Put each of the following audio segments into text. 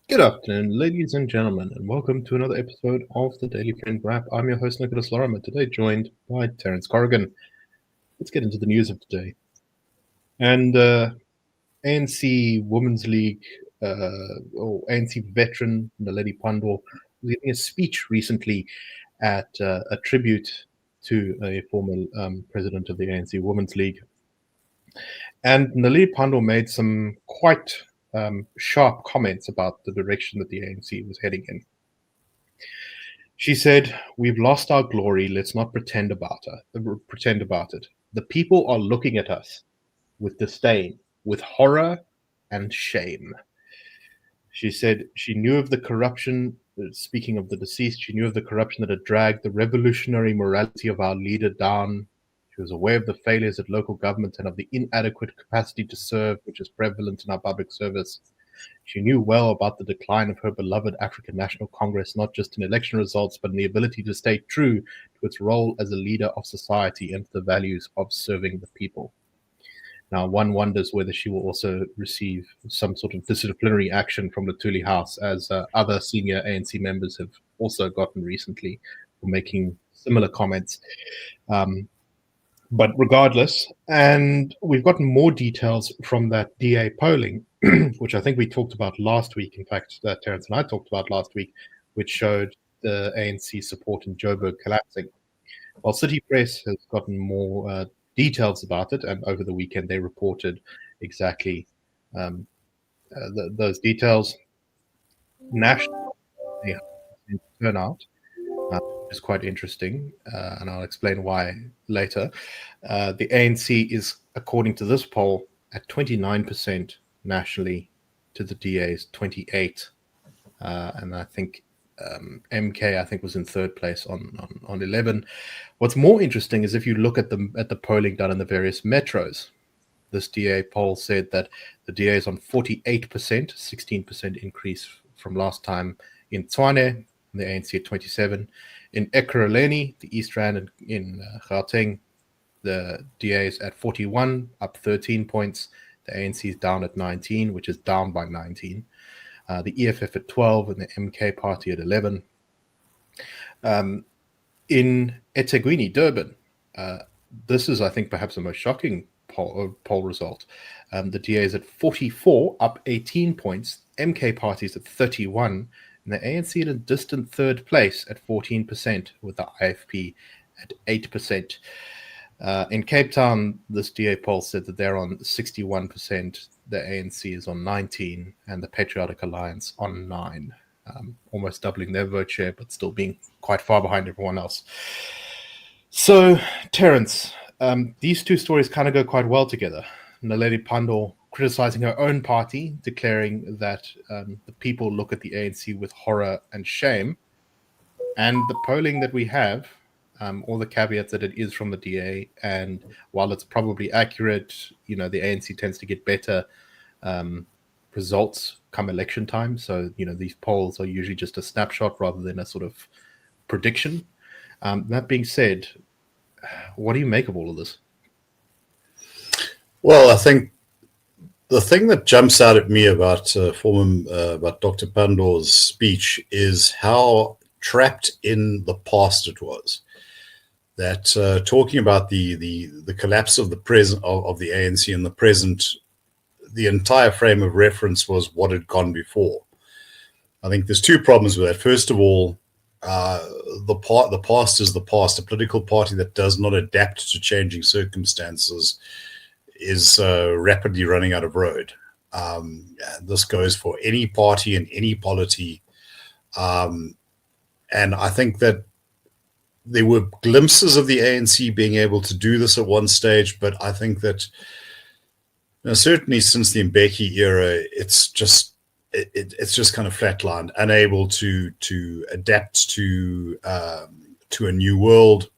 Good afternoon, ladies and gentlemen, and welcome to another episode of the Daily Friend Wrap. I'm your host, Nicholas Lorimer, today joined by Terence Corrigan. Let's get into the news of today. And ANC Women's League, or ANC veteran Naledi Pandor, was giving a speech recently at a tribute to a former president of the ANC Women's League. And Naledi Pandor made some quite sharp comments about the direction that the ANC was heading in. She said, "We've lost our glory. Let's not pretend about it. The people are looking at us with disdain, with horror and shame." She said she knew of the corruption. Speaking of the deceased, she knew of the corruption that had dragged the revolutionary morality of our leader down. She was aware of the failures at local government and of the inadequate capacity to serve, which is prevalent in our public service. She knew well about the decline of her beloved African National Congress, not just in election results, but in the ability to stay true to its role as a leader of society and the values of serving the people. Now, one wonders whether she will also receive some sort of disciplinary action from the Thuli House, as other senior ANC members have also gotten recently for making similar comments. But regardless, and we've gotten more details from that DA polling, which I think we talked about last week. In fact, Terence and I talked about last week, which showed the ANC support in Joburg collapsing. While City Press has gotten more details about it, and over the weekend they reported exactly those details. National turnout is quite interesting, and I'll explain why later. The ANC is, according to this poll, at 29% nationally to the DA's 28%, and I think MK was in third place on 11%. What's more interesting is if you look at the polling done in the various metros. This DA poll said that the DA is on 48%, 16% increase from last time in Tshwane, the ANC at 27%. In Ekurhuleni, the East Rand, and in Gauteng, the DA is at 41, up 13 points. The ANC is down at 19, which is down by 19. The EFF at 12 and the MK party at 11. In eThekwini, Durban, this is, I think, perhaps the most shocking poll result. The DA is at 44, up 18 points. MK party is at 31. And the ANC in a distant third place at 14%, with the IFP at 8%. In Cape Town, this DA poll said that they're on 61%, the ANC is on 19%, and the Patriotic Alliance on 9%, almost doubling their vote share, but still being quite far behind everyone else. So, Terence, these two stories kind of go quite well together. Naledi Pandor criticizing her own party, declaring that the people look at the ANC with horror and shame, and the polling that we have, all the caveats that it is from the DA, and while it's probably accurate, the ANC tends to get better results come election time. So, these polls are usually just a snapshot rather than a sort of prediction. That being said, what do you make of all of this? Well, I think the thing that jumps out at me about Dr. Pandor's speech is how trapped in the past it was. That talking about the collapse of the present of the ANC in the present, the entire frame of reference was what had gone before. I think there's two problems with that. First of all, the past is the past. A political party that does not adapt to changing circumstances is rapidly running out of road. This goes for any party and any polity. And I think that there were glimpses of the ANC being able to do this at one stage, but I think that certainly since the Mbeki era, it's just kind of flatlined, unable to adapt to a new world,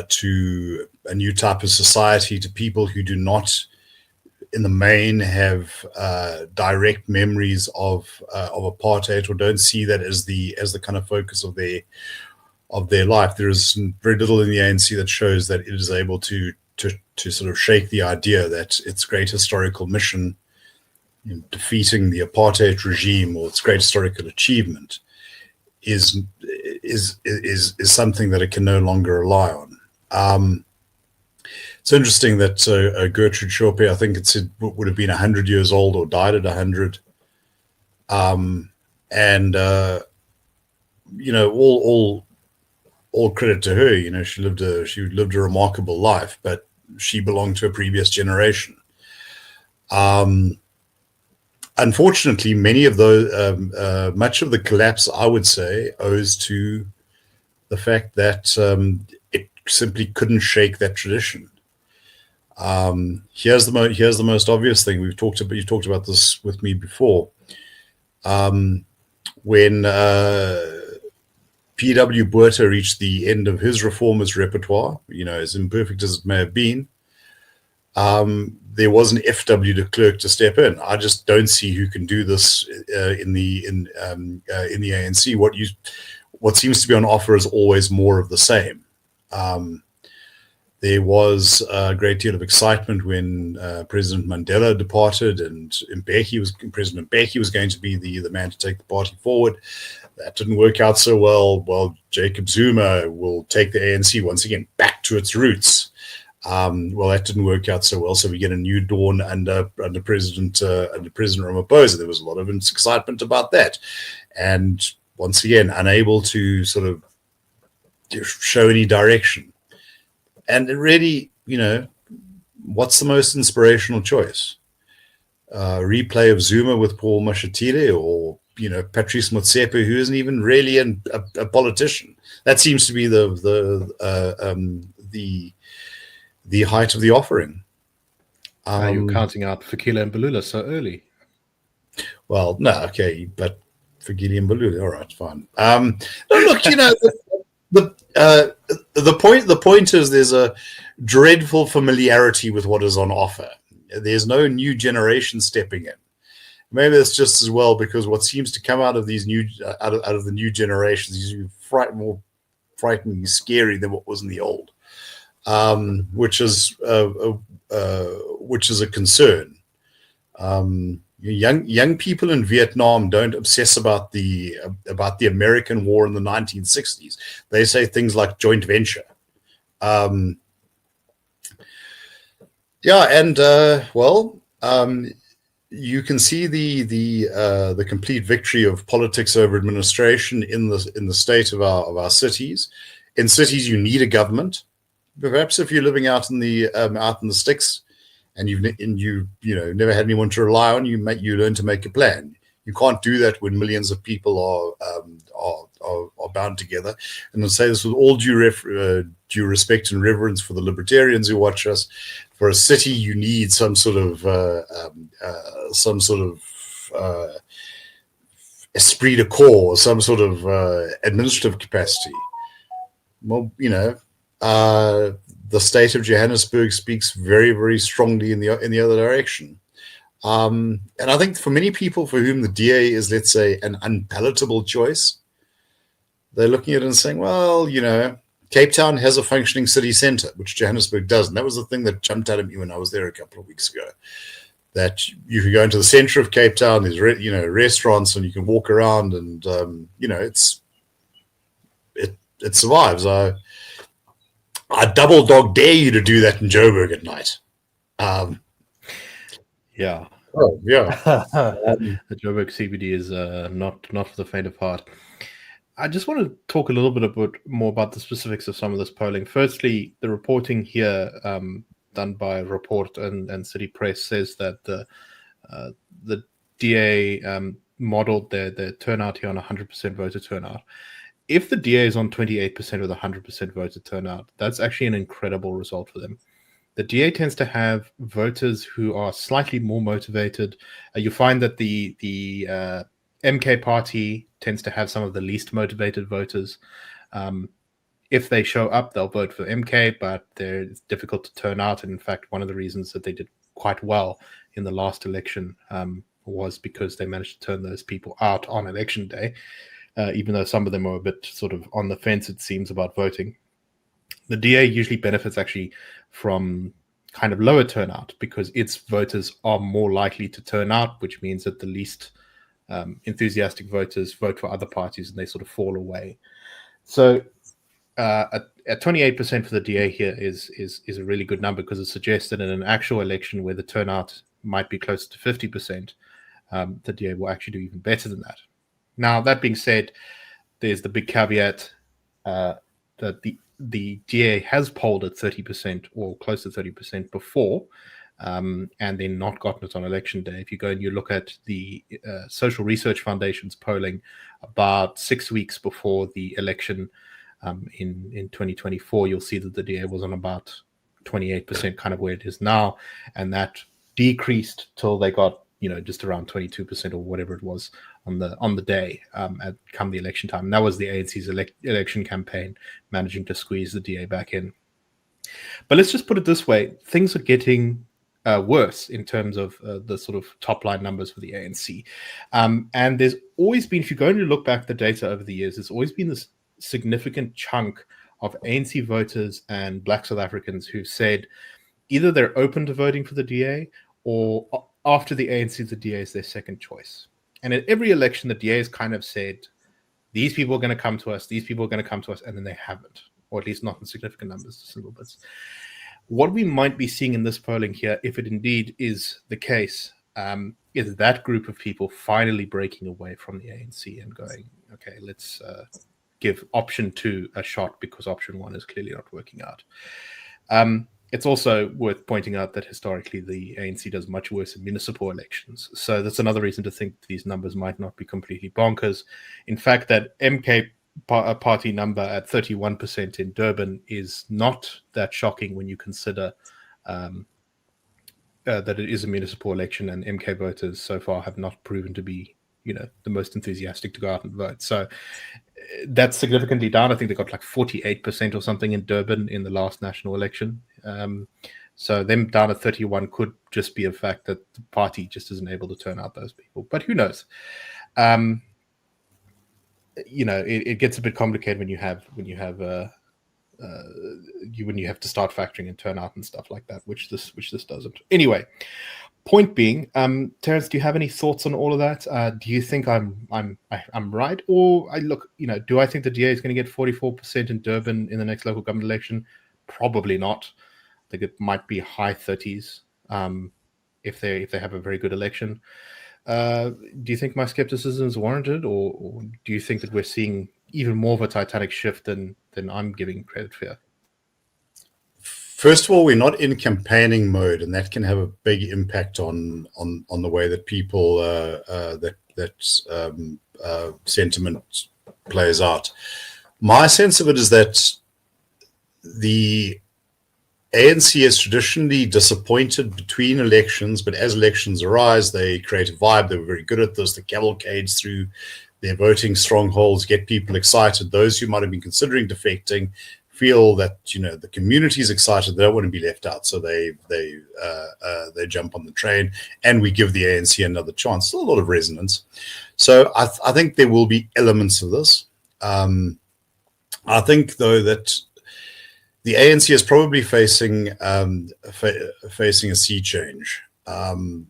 to a new type of society, to people who do not, in the main, have direct memories of apartheid, or don't see that as the kind of focus of their life. There is very little in the ANC that shows that it is able to sort of shake the idea that its great historical mission defeating the apartheid regime or its great historical achievement is something that it can no longer rely on. It's interesting that Gertrude Shope, I think it said, would have been 100 years old or died at 100. All credit to her. She lived a remarkable life, but she belonged to a previous generation. Unfortunately, much of the collapse, I would say, owes to the fact that it simply couldn't shake that tradition. Here's the most obvious thing. You've talked about this with me before. When P.W. Botha reached the end of his reformist repertoire, as imperfect as it may have been, there was an F.W. de Klerk to step in. I just don't see who can do this in the ANC. What seems to be on offer is always more of the same. There was a great deal of excitement when President Mandela departed, and President Mbeki was going to be the man to take the party forward. That didn't work out so well. Well, Jacob Zuma will take the ANC once again back to its roots. Well, that didn't work out so well. So we get a new dawn under President Ramaphosa. There was a lot of excitement about that, and once again, unable to sort of show any direction. And really, what's the most inspirational choice? Replay of Zuma with Paul Mashatile, or Patrice Motsepe, who isn't even really a politician. That seems to be the height of the offering. You're counting out Fikile Mbalula so early. Well, no, okay, but Fikile Mbalula, all right, fine. Look, the point is there's a dreadful familiarity with what is on offer. There's no new generation stepping in. Maybe that's just as well because what seems to come out of these out of the new generations is more frighteningly scary than what was in the old, which is a concern. Young people in Vietnam don't obsess about the American war in the 1960s. They say things like joint venture. You can see the complete victory of politics over administration in the state of our cities. In cities, you need a government. Perhaps if you're living out in the sticks, and you never had anyone to rely on, you learn to make a plan. You can't do that when millions of people are bound together. And I'll say this with all due respect and reverence for the libertarians who watch us. For a city, you need some sort of esprit de corps, some sort of administrative capacity. Well, the state of Johannesburg speaks very, very strongly in the other direction. And I think for many people for whom the DA is, let's say, an unpalatable choice, they're looking at it and saying, well, Cape Town has a functioning city centre, which Johannesburg doesn't. That was the thing that jumped out at me when I was there a couple of weeks ago, that you can go into the centre of Cape Town, there's restaurants, and you can walk around, and it survives. I double dog dare you to do that in Joburg at night. Yeah. Oh, yeah. The Joburg CBD is not for the faint of heart. I just want to talk a little bit more about the specifics of some of this polling. Firstly, the reporting here done by Report and City Press says that the DA modeled their turnout here on 100% voter turnout. If the DA is on 28% with 100% voter turnout, that's actually an incredible result for them. The DA tends to have voters who are slightly more motivated. You find that the MK party tends to have some of the least motivated voters. If they show up, they'll vote for MK, but it's difficult to turn out. And in fact, one of the reasons that they did quite well in the last election was because they managed to turn those people out on election day, even though some of them are a bit sort of on the fence, it seems, about voting. The DA usually benefits actually from kind of lower turnout because its voters are more likely to turn out, which means that the least enthusiastic voters vote for other parties and they sort of fall away. So at 28% for the DA here is a really good number because it suggests that in an actual election where the turnout might be close to 50%, the DA will actually do even better than that. Now, that being said, there's the big caveat that the DA has polled at 30% or close to 30% before, and then not gotten it on election day. If you go and you look at the Social Research Foundation's polling about 6 weeks before the election in 2024, you'll see that the DA was on about 28%, kind of where it is now, and that decreased till they got just around 22% or whatever it was on the day at come the election time. And that was the ANC's election campaign managing to squeeze the DA back in. But let's just put it this way: things are getting worse in terms of the sort of top line numbers for the ANC. And there's always been, if you go and look back the data over the years, there's always been this significant chunk of ANC voters and Black South Africans who've said either they're open to voting for the DA or after the ANC, the DA is their second choice. And at every election, the DA has kind of said, these people are going to come to us, these people are going to come to us, and then they haven't, or at least not in significant numbers, just little bits. What we might be seeing in this polling here, if it indeed is the case, is that group of people finally breaking away from the ANC and going, okay, let's give option 2 a shot because option 1 is clearly not working out. It's also worth pointing out that historically the ANC does much worse in municipal elections. So that's another reason to think these numbers might not be completely bonkers. In fact, that MK party number at 31% in Durban is not that shocking when you consider that it is a municipal election and MK voters so far have not proven to be, the most enthusiastic to go out and vote. So that's significantly down. I think they got like 48% or something in Durban in the last national election. So them down at 31 could just be a fact that the party just isn't able to turn out those people. But who knows? It gets a bit complicated when you have to start factoring in turnout and stuff like that, which this doesn't. Anyway, point being, Terence, do you have any thoughts on all of that? Do you think I'm right, or do I think the DA is going to get 44% in Durban in the next local government election? Probably not. I think it might be high 30s if they have a very good election. Do you think my skepticism is warranted, or do you think that we're seeing even more of a titanic shift than I'm giving credit for? First of all, we're not in campaigning mode, and that can have a big impact on the way that people sentiment plays out. My sense of it is that the ANC is traditionally disappointed between elections, but as elections arise, they create a vibe. They were very good at this. The cavalcades through their voting strongholds get people excited. Those who might have been considering defecting feel that the community is excited. They don't want to be left out, so they jump on the train, and we give the ANC another chance. Still a lot of resonance. So I think there will be elements of this. I think though that the ANC is probably facing a sea change. Things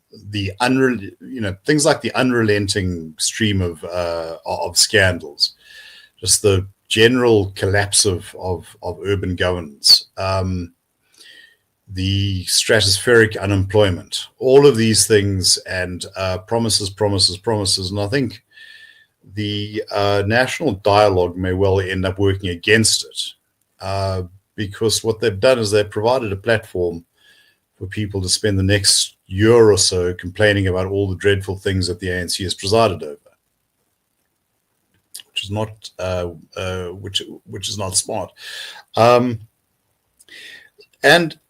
like the unrelenting stream of scandals, just the general collapse of urban governance, the stratospheric unemployment, all of these things, and promises. And I think the national dialogue may well end up working against it. Because what they've done is they've provided a platform for people to spend the next year or so complaining about all the dreadful things that the ANC has presided over, which is not which is not smart. And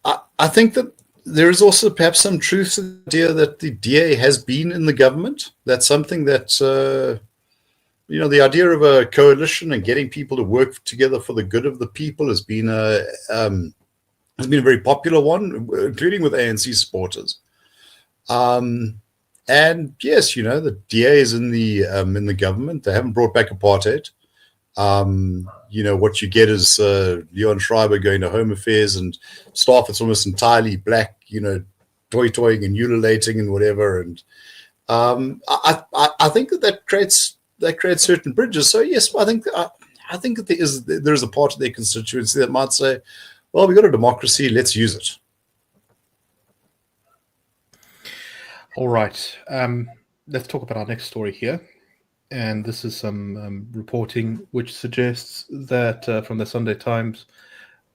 I think that there is also perhaps some truth to the idea that the DA has been in the government. That's something that the idea of a coalition and getting people to work together for the good of the people has been a very popular one, including with ANC supporters. And yes, the DA is in the government. They haven't brought back apartheid. What you get is Leon Schreiber going to Home Affairs and staff that's almost entirely black, toying and ululating and whatever. And I think that creates certain bridges. So yes, I think that there is a part of their constituency that might say, well, we've got a democracy, let's use it. All right. Let's talk about our next story here. And this is some reporting which suggests that from the Sunday Times,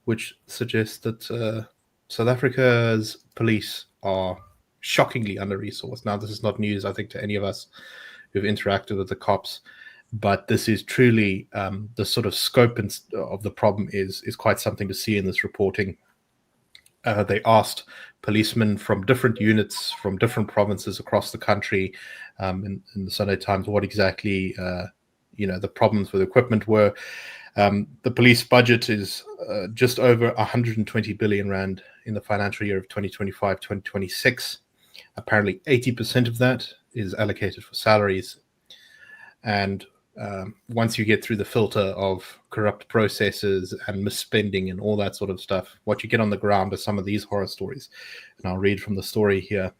which suggests that South Africa's police are shockingly under-resourced. Now, this is not news, I think, to any of us who've interacted with the cops, but this is truly the sort of scope of the problem is quite something to see in this reporting. They asked policemen from different units from different provinces across the country in the Sunday Times what exactly the problems with equipment were. The police budget is just over 120 billion rand in the financial year of 2025-2026. Apparently 80% of that is allocated for salaries. And once you get through the filter of corrupt processes and misspending and all that sort of stuff, what you get on the ground are some of these horror stories. And I'll read from the story here.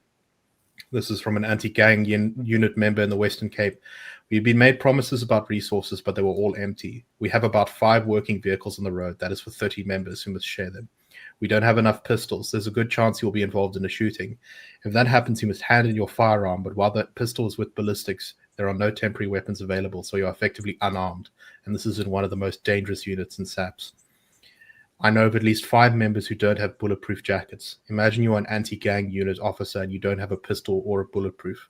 This is from an anti-gang unit member in the Western Cape. We've been made promises about resources, but they were all empty. We have about 5 working vehicles on the road. That is for 30 members who must share them. We don't have enough pistols. There's a good chance you'll be involved in a shooting. If that happens, you must hand in your firearm, but while that pistol is with ballistics, there are no temporary weapons available, so you're effectively unarmed. And this is in one of the most dangerous units in SAPS. I know of at least 5 members who don't have bulletproof jackets. Imagine you're an anti-gang unit officer and you don't have a pistol or a bulletproof.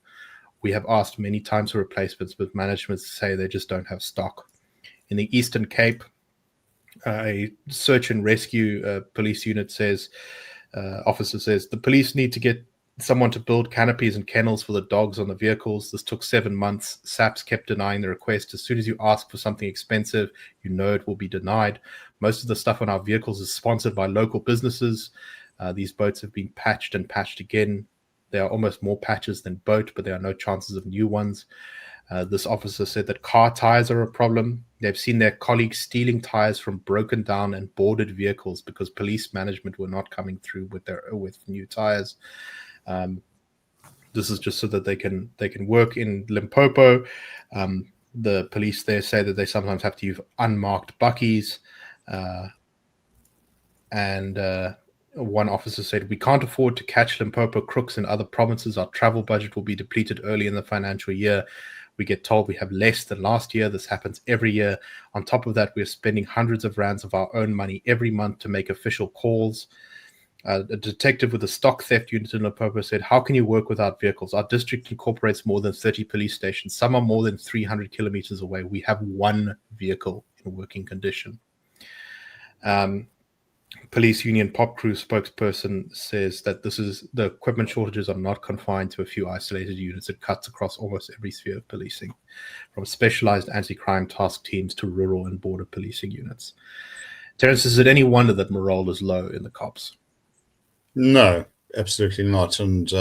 We have asked many times for replacements, but management say they just don't have stock. In the Eastern Cape, a search and rescue police unit says, officer says, the police need to get someone to build canopies and kennels for the dogs on the vehicles. This took 7 months. SAPS kept denying the request. As soon as you ask for something expensive, you know it will be denied. Most of the stuff on our vehicles is sponsored by local businesses. These boats have been patched and patched again. There are almost more patches than boat, but there are no chances of new ones. This officer said that car tires are a problem. They've seen their colleagues stealing tires from broken down and boarded vehicles because police management were not coming through with new tires. This is just so that they can work in Limpopo. The police there say that they sometimes have to use unmarked buckies. One officer said, we can't afford to catch Limpopo crooks in other provinces. Our travel budget will be depleted early in the financial year. We get told we have less than last year. This happens every year. On top of that, we're spending hundreds of rands of our own money every month to make official calls. A detective with a stock theft unit in Limpopo said, how can you work without vehicles? Our district incorporates more than 30 police stations. Some are more than 300 kilometers away. We have 1 vehicle in working condition. Police union Pop Crew spokesperson says that the equipment shortages are not confined to a few isolated units. It cuts across almost every sphere of policing, from specialized anti-crime task teams to rural and border policing units. Terence, is it any wonder that morale is low in the cops? No, absolutely not. And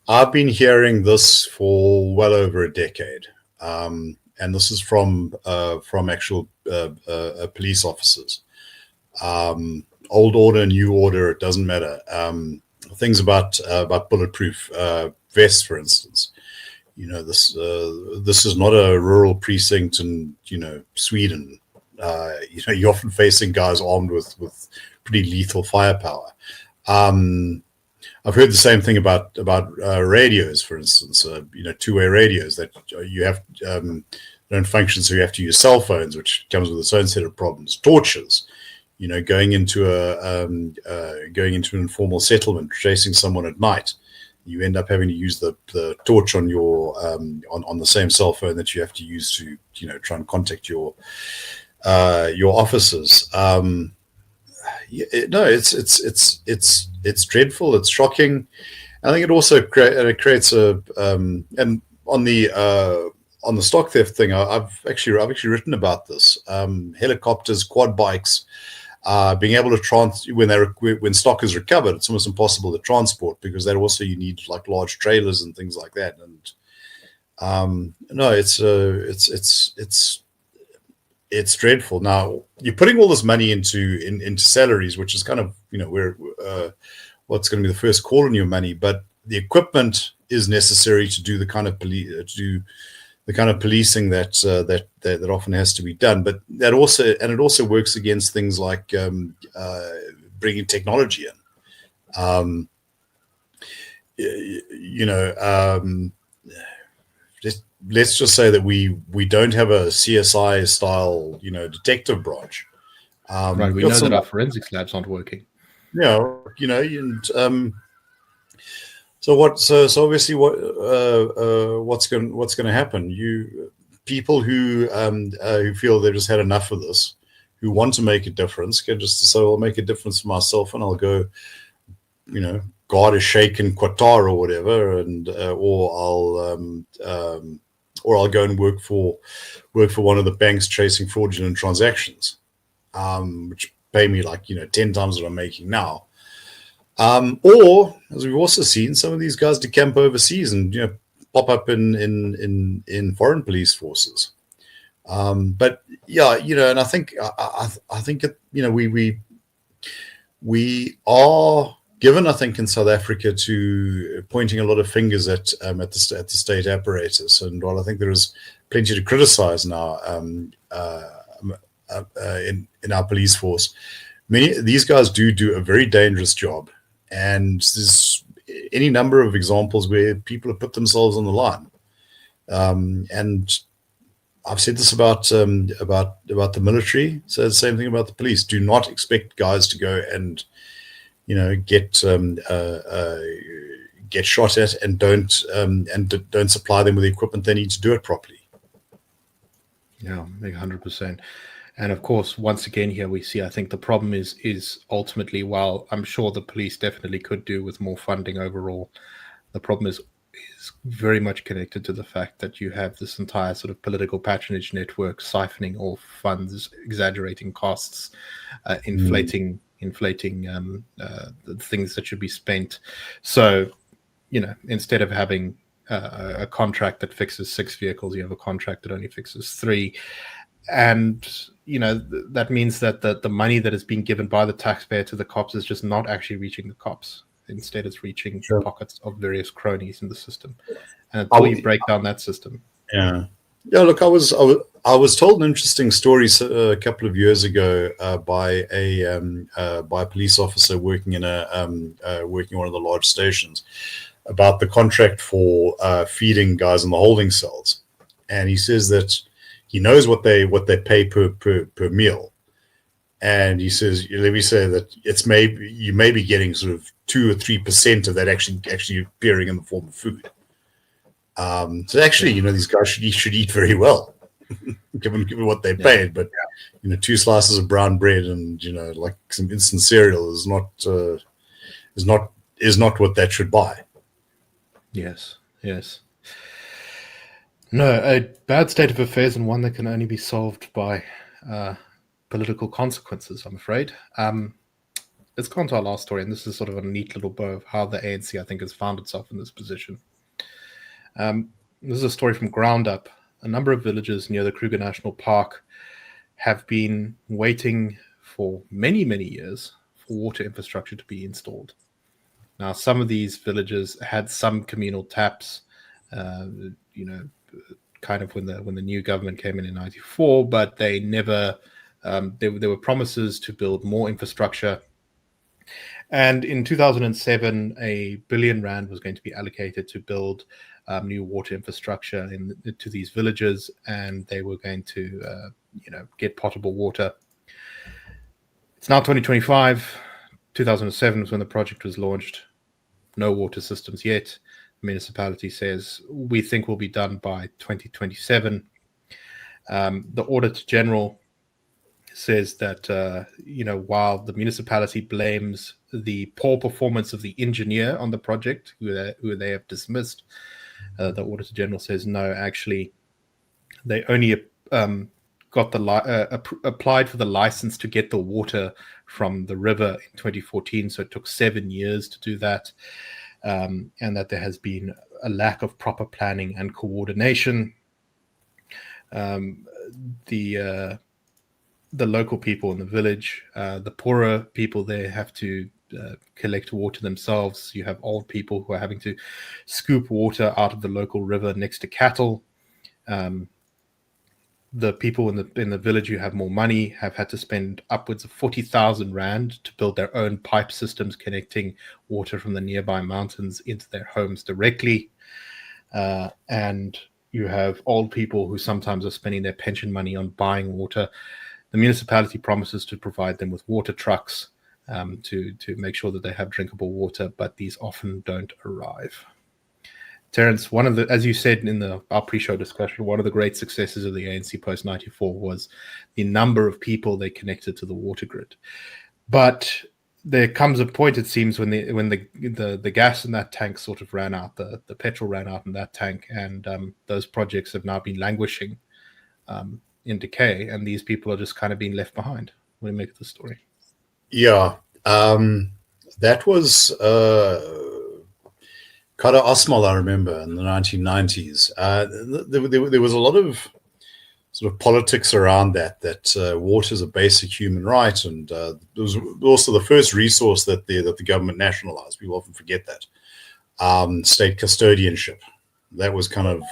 I've been hearing this for well over a decade. And this is from actual police officers. Old order, new order, it doesn't matter. Things about bulletproof vests, for instance. This is not a rural precinct in Sweden. You're often facing guys armed with pretty lethal firepower. I've heard the same thing about radios, for instance. Two-way radios that you have don't function, so you have to use cell phones, which comes with its own set of problems. Torches. Going into an informal settlement, chasing someone at night, you end up having to use the torch on your on the same cell phone that you have to use to try and contact your officers. It's dreadful. It's shocking. I think it also creates a and on the stock theft thing. I've actually written about this. Helicopters, quad bikes. Being able to when stock is recovered, it's almost impossible to transport because that also you need like large trailers and things like that. And it's it's dreadful. Now you're putting all this money into salaries, which is kind of where what's going to be the first call on your money. But the equipment is necessary to do the kind of policing that often has to be done. But it also works against things like bringing technology in. Let's just say that we don't have a CSI style detective branch. Right, we know that our forensics labs aren't working. So obviously what's going to happen? People who feel they've just had enough of this, who want to make a difference, can just say, I'll make a difference for myself, and I'll go, guard a sheikh in Qatar or whatever, and or I'll go and work for one of the banks chasing fraudulent transactions, which pay me like 10 times what I'm making now. Or, as we've also seen, some of these guys decamp overseas and pop up in foreign police forces. But yeah, and I think we are given, I think, in South Africa to pointing a lot of fingers at the state apparatus, and while I think there is plenty to criticize now in our police force, these guys do a very dangerous job. And there's any number of examples where people have put themselves on the line. And I've said this about the military. So the same thing about the police. Do not expect guys to go and get shot at, and don't supply them with the equipment they need to do it properly. Yeah, 100%. And of course, once again, here we see, I think the problem is ultimately, while I'm sure the police definitely could do with more funding overall, the problem is very much connected to the fact that you have this entire sort of political patronage network siphoning off funds, exaggerating costs, inflating the things that should be spent. So, instead of having a contract that fixes 6 vehicles, you have a contract that only fixes 3. And that means that the money that is being given by the taxpayer to the cops is just not actually reaching the cops. Instead, it's reaching pockets of various cronies in the system. And until you break down that system. Yeah. Look, I was told an interesting story a couple of years ago by a police officer working in one of the large stations about the contract for feeding guys in the holding cells, and he says that he knows what they pay per meal, and he says, let me say that you may be getting sort of 2 or 3% of that actually appearing in the form of food. So actually, these guys should eat very well, given what they paid. But 2 slices of brown bread and like some instant cereal is not what that should buy. Yes. No, a bad state of affairs, and one that can only be solved by political consequences, I'm afraid. Let's go on to our last story, and this is sort of a neat little bow of how the ANC, I think, has found itself in this position. This is a story from Ground Up. A number of villages near the Kruger National Park have been waiting for many, many years for water infrastructure to be installed. Now, some of these villages had some communal taps, kind of when the new government came in 94, but they never, there were promises to build more infrastructure. And in 2007, R1 billion was going to be allocated to build new water infrastructure to these villages, and they were going to, get potable water. It's now 2025. 2007 was when the project was launched. No water systems yet. The municipality says we think will be done by 2027. The Auditor General says that while the municipality blames the poor performance of the engineer on the project, who they have dismissed, the Auditor General says no, actually, they only applied for the license to get the water from the river in 2014, so it took 7 years to do that, and that there has been a lack of proper planning and coordination. The the local people in the village. The poorer people there have to collect water themselves. You have old people who are having to scoop water out of the local river next to cattle. The people in the village who have more money have had to spend upwards of 40,000 rand to build their own pipe systems connecting water from the nearby mountains into their homes directly. And you have old people who sometimes are spending their pension money on buying water. The municipality promises to provide them with water trucks to make sure that they have drinkable water, but these often don't arrive. Terence, as you said in our pre-show discussion, one of the great successes of the ANC post-94 was the number of people they connected to the water grid. But there comes a point, it seems, when the gas in that tank sort of ran out, the petrol ran out in that tank, and those projects have now been languishing in decay, and these people are just kind of being left behind. What do you make of the story? Yeah, that was Kara Asmal, I remember, in the 1990s. There was a lot of sort of politics around that water is a basic human right, and it was also the first resource that the government nationalized. People often forget that. State custodianship. That was kind of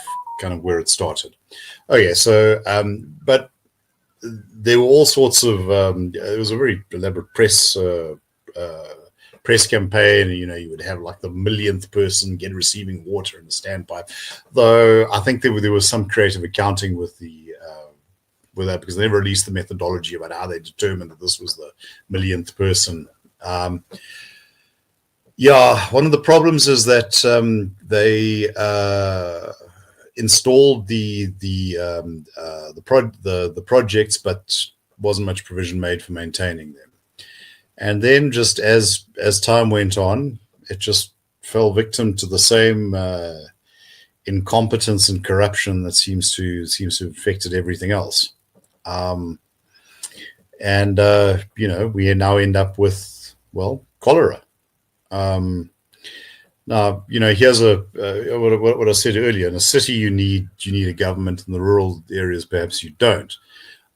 where it started. Okay, so but there were all sorts of it was a very elaborate press campaign. You would have like the millionth person receiving water in a standpipe. Though I think there was some creative accounting with that, because they never released the methodology about how they determined that this was the millionth person. One of the problems is that they installed the projects, but wasn't much provision made for maintaining them. And then, just as time went on, it just fell victim to the same incompetence and corruption that seems to have affected everything else. We now end up with, cholera. Now, here's what I said earlier. In a city, you need a government. In the rural areas, perhaps you don't.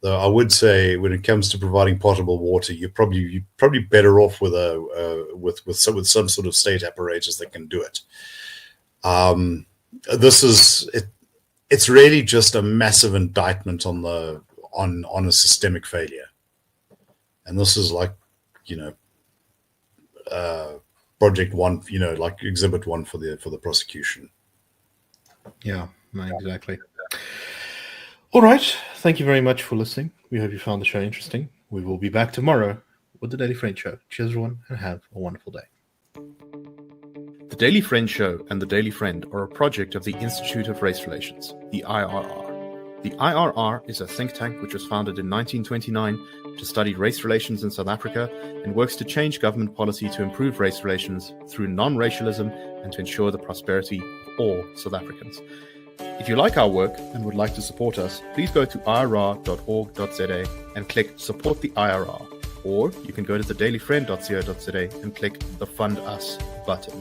Though I would say, when it comes to providing potable water, you're probably better off with some sort of state apparatus that can do it. It's really just a massive indictment on a systemic failure, and this is like Project One, like Exhibit One for the prosecution. Yeah, exactly. All right. Thank you very much for listening. We hope you found the show interesting. We will be back tomorrow with the Daily Friend Show. Cheers, everyone, and have a wonderful day. The Daily Friend Show and the Daily Friend are a project of the Institute of Race Relations, the IRR. The IRR is a think tank which was founded in 1929 to study race relations in South Africa and works to change government policy to improve race relations through non-racialism and to ensure the prosperity of all South Africans. If you like our work and would like to support us, please go to irr.org.za and click Support the IRR. Or you can go to thedailyfriend.co.za and click the Fund Us button.